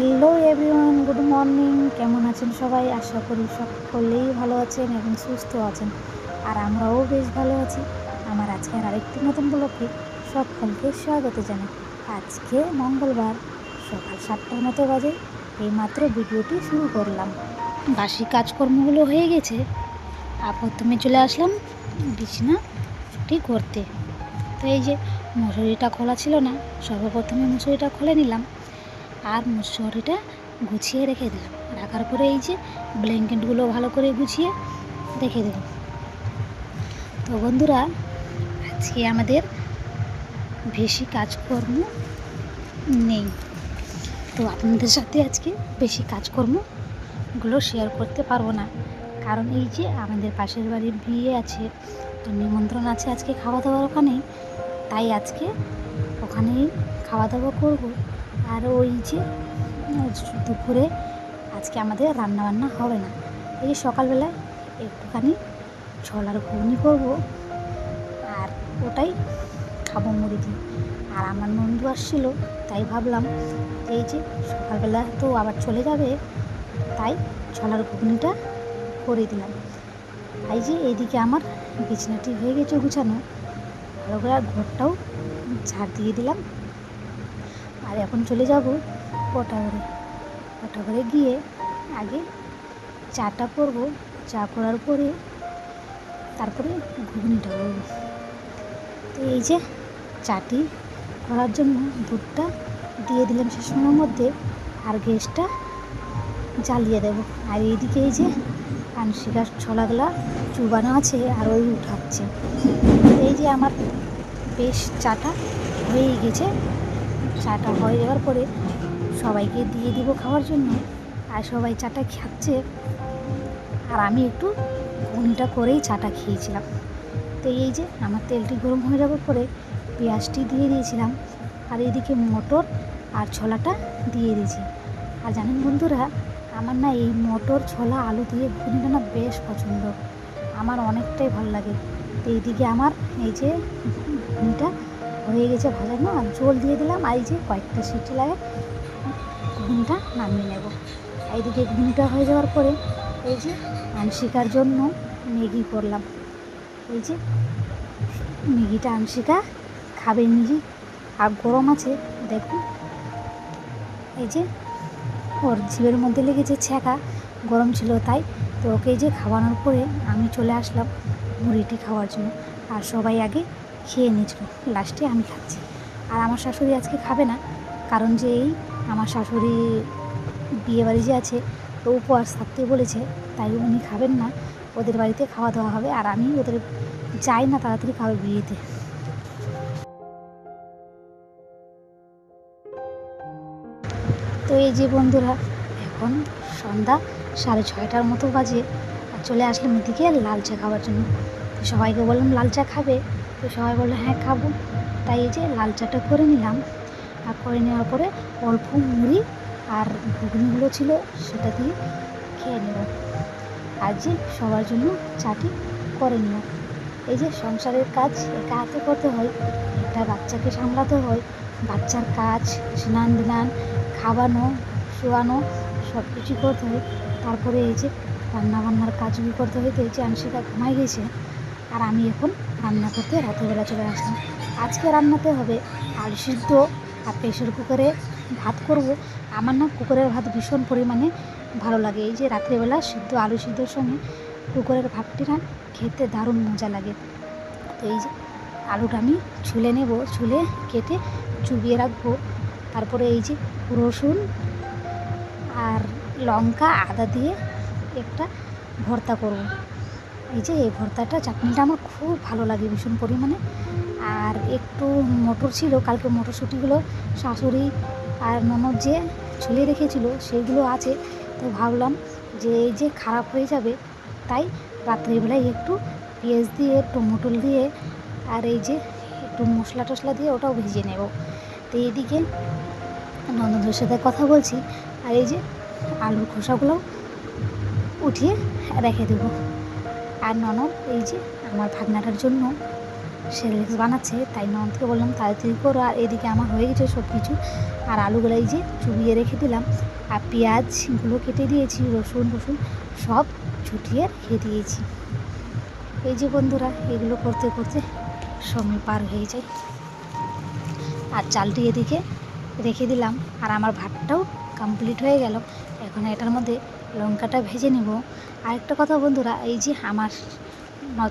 Hello everyone, good morning. কেমন আছেন সবাই? আশা করি সকলেই ভালো আছেন এবং সুস্থ আছেন। আর আমরাও বেশ ভালো আছি। আমার আজকের আরেকটি নতুন ব্লগে সকলকে স্বাগত জানাই। আজকে মঙ্গলবার সকাল 7টার মতো বাজে। এইমাত্র ভিডিওটি শুরু করলাম। বাসি কাজকর্মগুলো হয়ে গেছে, আর প্রথমে চলে আসলাম বিছানাটি করতে। তো এই যে মশারিটা খোলা ছিল না, সর্বপ্রথমে মশারিটা খুলে নিলাম আর মশারিটা গুছিয়ে রেখে দিলাম। রাখার পরে এই যে ব্ল্যাঙ্কেটগুলো ভালো করে গুছিয়ে রেখে দিলাম। তো বন্ধুরা, আজকে আমাদের বেশি কাজকর্ম নেই, তো আপনাদের সাথে আজকে বেশি কাজকর্মগুলো শেয়ার করতে পারবো না, কারণ এই যে আমাদের পাশের বাড়ির বিয়ে আছে, তো নিমন্ত্রণ আছে আজকে খাওয়া দাওয়ার ওখানেই। তাই আজকে ওখানেই খাওয়া দাওয়া করবো। আর ওই যে দুপুরে আজকে আমাদের রান্নাবান্না হবে না। এই সকালবেলায় একটুখানি ছোলার ঘুগনি করবো, আর ওটাই খাবো মুড়ি দিয়ে। আর আমার নন্দু আসছিলো, তাই ভাবলাম এই যে সকালবেলা তো আবার চলে যাবে, তাই ছোলার ঘুগনিটা করে দিলাম। এই যে এইদিকে আমার বিছানাটি হয়ে গেছে গুছানো, ভালো করে ঘরটাও ঝাড় দিয়ে দিলাম। আর এখন চলে যাব ঘরে গিয়ে আগে চাটা করবো। চা করার পরে তারপরে ঘুগনিটা করবো। তো এই যে চাটি করার জন্য দুধটা দিয়ে দিলাম সে সময়ের মধ্যে, আর গ্যাসটা জ্বালিয়ে দেব। আর এইদিকে এই যে আনশিকার ছোলাগুলা চুবানো আছে আর ওই উঠাচ্ছে। এই যে আমার বেশ চাটা হয়েই গেছে। চাটা হয়ে যাওয়ার পরে সবাইকে দিয়ে দিব খাওয়ার জন্য, আর সবাই চাটা খাচ্ছে, আর আমি একটু ঘুগনিটা করেই চাটা খেয়েছিলাম। তো এই যে আমার তেলটি গরম হয়ে যাওয়ার পরে পেঁয়াজটি দিয়ে দিয়েছিলাম, আর এইদিকে মটর আর ছোলাটা দিয়ে দিয়েছি। আর জানেন বন্ধুরা, আমার না এই মটর ছোলা আলু দিয়ে ঘুগনিটা না বেশ পছন্দ, আমার অনেকটাই ভালো লাগে। তো এইদিকে আমার এই যে ঘুগনিটা হয়ে গেছে ভাজানো, আর জল দিয়ে দিলাম। আর এই যে কয়েকটা সিটি লাগে ঘুগনিটা নামিয়ে নেব। এইদিকে ঘুগনিটা হয়ে যাওয়ার পরে এই যে আনশিকার জন্য ম্যাগি করলাম। এই যে ম্যাগিটা আনশিকা খাবে নিজে, আর গরম আছে দেখুন, এই যে ওর জিভের মধ্যে লেগেছে ছ্যাঁকা, গরম ছিল তাই। তো ওকে এই যে খাওয়ানোর পরে আমি চলে আসলাম মুড়িটি খাওয়ার জন্য। আর সবাই আগে খেয়ে নিয়েছিল, লাস্টে আমি খাচ্ছি। আর আমার শাশুড়ি আজকে খাবে না, কারণ যে এই আমার শাশুড়ি বিয়েবাড়ি যে আছে তো উপবাস থাকতে বলেছে, তাই উনি খাবেন না। ওদের বাড়িতে খাওয়া দাওয়া হবে, আর আমি ওদের যাই না তাড়াতাড়ি খাবে বিয়েতে। তো এই যে বন্ধুরা, এখন সন্ধ্যা 6:30টার মতো বাজে, আর চলে আসলাম এদিকে লাল চা খাওয়ার জন্য। তো সবাইকে বললাম লাল চা খাবে, তো সবাই বললো হ্যাঁ খাবো। তাই এই যে লাল চাটা করে নিলাম, আর করে নেওয়ার পরে অল্প মুড়ি আর ঘুগনিগুলো ছিল সেটা দিয়ে খেয়ে নেব। আর যে সবার জন্য চাটি করে নিলাম। এই যে সংসারের কাজ একা হাতে করতে হয়, একটা বাচ্চাকে সামলাতে হয়, বাচ্চার কাজ স্নান ধান খাওয়ানো শোয়ানো সব কিছু করতে হয়। তারপরে এই যে রান্নাবান্নার কাজগুলো করতে হয়। তো এই যে আনশিকা ঘুমাই গেছে, আর আমি এখন রান্না করতে রাতেরবেলা চলে আসলাম। আজকে রান্নাতে হবে আলু সিদ্ধ আর প্রেশার কুকারে ভাত করব। আমার না কুকারের ভাত ভীষণ পরিমাণে ভালো লাগে। এই যে রাত্রেবেলা সিদ্ধ আলু সিদ্ধর সঙ্গে কুকারের ভাতটি না খেতে দারুণ মজা লাগে। তো এই যে আলুটা আমি ছুলে নেব, ছুলে কেটে চুবিয়ে রাখবো। তারপরে এই যে রসুন আর লঙ্কা আদা দিয়ে একটা ভর্তা করব। এই যে এই ভর্তাটা চাটনিটা আমার খুব ভালো লাগে ভীষণ পরিমাণে। আর একটু মটর ছিল, কালকে মটরশুঁটিগুলো শাশুড়ি আর ননদ যে ছুলে রেখেছিল সেগুলো আছে। তো ভাবলাম যে এই যে খারাপ হয়ে যাবে, তাই রাত্রিবেলায় একটু পেঁয়াজ দিয়ে টমেটো দিয়ে আর এই যে একটু মশলা টশলা দিয়ে ওটাও ভেজে নেব। তো এইদিকে ননদের সাথে কথা বলছি, আর এই যে আলুর খোসাগুলো উঠিয়ে রেখে দেবো। আর ননদ এই যে আমার ভাগনাটার জন্য সেরেলেক্স বানাচ্ছে, তাই ননদকে বললাম তাড়াতাড়ি করো। আর এদিকে আমার হয়ে গেছে সব কিছু। আর আলুগুলো এই যে চুবিয়ে রেখে দিলাম, আর পেঁয়াজগুলো কেটে দিয়েছি, রসুন সব ছুটিয়ে রেখে দিয়েছি। এই যে বন্ধুরা, এগুলো করতে করতে সময় পার হয়ে যায়। আর চালটি এদিকে রেখে দিলাম, আর আমার ভাতটাও কমপ্লিট হয়ে গেল। এখন এটার মধ্যে লঙ্কাটা ভেজে নেব। আরেকটা কথা বন্ধুরা, এই যে আমার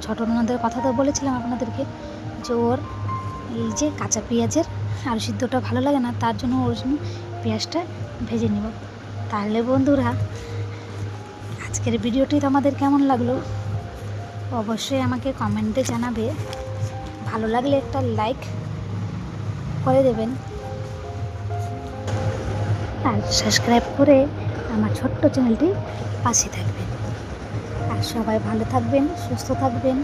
ছোটো ননদের কথা তো বলেছিলাম আপনাদেরকে, যে ওর এই যে কাঁচা পেঁয়াজের আলু সিদ্ধটা ভালো লাগে না, তার জন্য ওর জন্য পেঁয়াজটা ভেজে নেব। তাহলে বন্ধুরা, আজকের ভিডিওটি তোমাদের কেমন লাগলো অবশ্যই আমাকে কমেন্টে জানাবে। ভালো লাগলে একটা লাইক করে দেবেন, আর সাবস্ক্রাইব করে আমার ছোট্ট চ্যানেলটি পাশে থাকবেন। আর সবাই ভালো থাকবেন, সুস্থ থাকবেন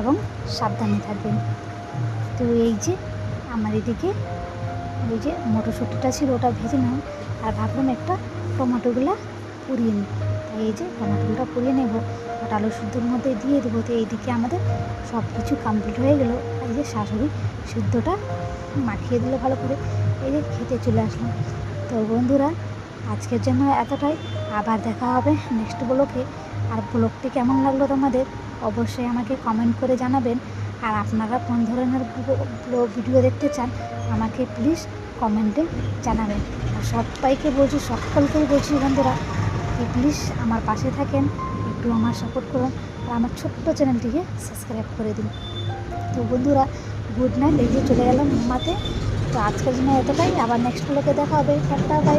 এবং সাবধানে থাকবেন। তো এই যে আমার এদিকে ওই যে মটরশুঁটিটা ছিল, ওটা ভেজে নিলাম, আর ভাবলাম একটা টমেটোগুলো পুড়িয়ে নিই। তাই এই যে টমেটোগুলো পুড়িয়ে নেব, আর আলু সিদ্ধর মধ্যে দিয়ে দেবো। তো এইদিকে আমাদের সব কিছু কমপ্লিট হয়ে গেলো। এই যে শাশুড়ি সিদ্ধটা মাখিয়ে দিলে ভালো করে, এই যে খেতে চলে আসলাম। তো বন্ধুরা, আজকের জন্য এতটাই। আবার দেখা হবে নেক্সট ব্লগে। আর ব্লগটি কেমন লাগলো তোমাদের অবশ্যই আমাকে কমেন্ট করে জানাবেন। আর আপনারা কোন ধরনের ভিডিও দেখতে চান আমাকে প্লিজ কমেন্টে জানাবেন। আর সবাইকে বলছি, সকলকেই বলছি বন্ধুরা, কি প্লিজ আমার পাশে থাকেন, একটু আমার সাপোর্ট করুন, আর আমার ছোট্ট চ্যানেলটিকে সাবস্ক্রাইব করে দিন। তো বন্ধুরা, গুড নাইট। এই যে চলে গেলাম ঘুমাতে। তো আজকের জন্য এতটাই। আবার নেক্সট ব্লগে দেখা হবে। Tata, by.